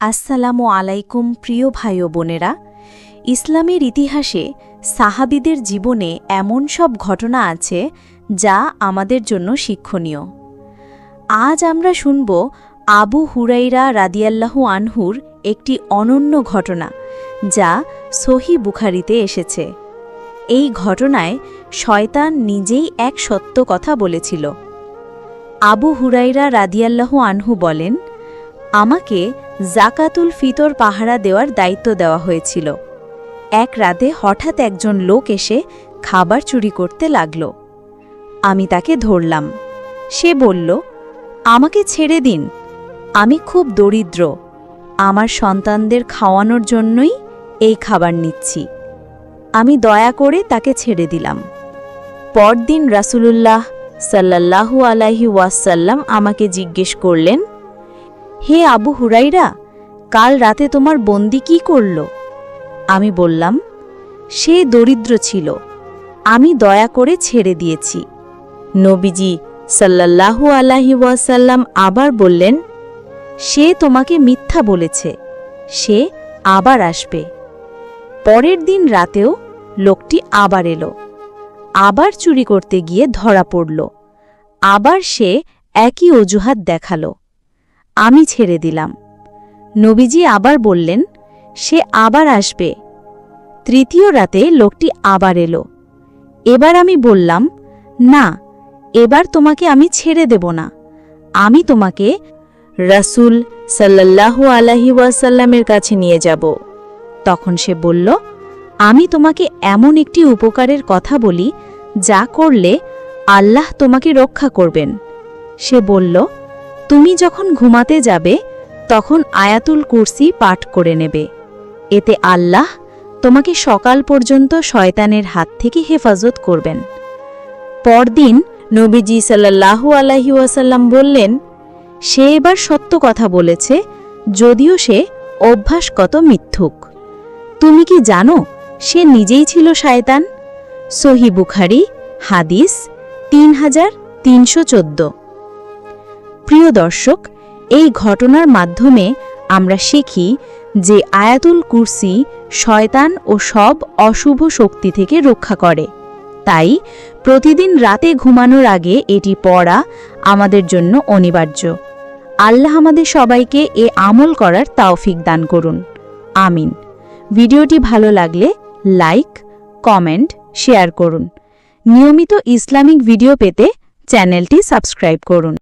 আসসালামু আলাইকুম প্রিয় ভাই ও বোনেরা। ইসলামের ইতিহাসে সাহাবীদের জীবনে এমন সব ঘটনা আছে যা আমাদের জন্য শিক্ষণীয়। আজ আমরা শুনব আবু হুরাইরা রাদিয়াল্লাহু আনহুর একটি অনন্য ঘটনা যা সহিহ বুখারীতে এসেছে। এই ঘটনায় শয়তান নিজেই এক সত্য কথা বলেছিল। আবু হুরাইরা রাদিয়াল্লাহু আনহু বলেন, আমাকে জাকাতুল ফিতর পাহারা দেওয়ার দায়িত্ব দেওয়া হয়েছিল। এক রাতে হঠাৎ একজন লোক এসে খাবার চুরি করতে লাগল। আমি তাকে ধরলাম। সে বলল, আমাকে ছেড়ে দিন, আমি খুব দরিদ্র, আমার সন্তানদের খাওয়ানোর জন্যই এই খাবার নিচ্ছি। আমি দয়া করে তাকে ছেড়ে দিলাম। পরদিন রাসূলুল্লাহ সাল্লাল্লাহু আলাইহি ওয়াসাল্লাম আমাকে জিজ্ঞেস করলেন, হে আবু হুরাইরা, কাল রাতে তোমার বন্দী কি করল? আমি বললাম, সে দরিদ্র ছিল, আমি দয়া করে ছেড়ে দিয়েছি। নবীজি সাল্লাল্লাহু আলাইহি ওয়াসাল্লাম আবার বললেন, সে তোমাকে মিথ্যা বলেছে, সে আবার আসবে। পরের দিন রাতেও লোকটি আবার এলো, আবার চুরি করতে গিয়ে ধরা পড়ল। আবার সে একই অজুহাত দেখালো। আমি ছেড়ে দিলাম। নবীজি আবার বললেন, সে আবার আসবে। তৃতীয় রাতে লোকটি আবার এলো। এবার আমি বললাম, না, এবার তোমাকে আমি ছেড়ে দেব না, আমি তোমাকে রাসূল সাল্লাল্লাহু আলাইহি ওয়াসাল্লামের কাছে নিয়ে যাব। তখন সে বলল, আমি তোমাকে এমন একটি উপকারের কথা বলি যা করলে আল্লাহ তোমাকে রক্ষা করবেন। সে বলল, তুমি যখন ঘুমাতে যাবে তখন আয়াতুল কুরসি পাঠ করে নেবে, এতে আল্লাহ তোমাকে সকাল পর্যন্ত শয়তানের হাত থেকে হেফাজত করবেন। পরদিন নবীজি সাল্লাল্লাহু আলাইহি ওয়াসাল্লাম বললেন, সে এবার সত্য কথা বলেছে, যদিও সে অভ্যাসগত মিথ্যুক। তুমি কি জানো সে নিজেই ছিল শয়তান? সহিহ বুখারী হাদিস 3314। প্রিয় দর্শক, এই ঘটনার মাধ্যমে আমরা শিখি যে আয়াতুল কুরসি শয়তান ও সব অশুভ শক্তি থেকে রক্ষা করে। তাই প্রতিদিন রাতে ঘুমানোর আগে এটি পড়া আমাদের জন্য অনিবার্য। আল্লাহ আমাদের সবাইকে এ আমল করার তৌফিক দান করুন। আমিন। ভিডিওটি ভালো লাগলে লাইক, কমেন্ট, শেয়ার করুন। নিয়মিত ইসলামিক ভিডিও পেতে চ্যানেলটি সাবস্ক্রাইব করুন।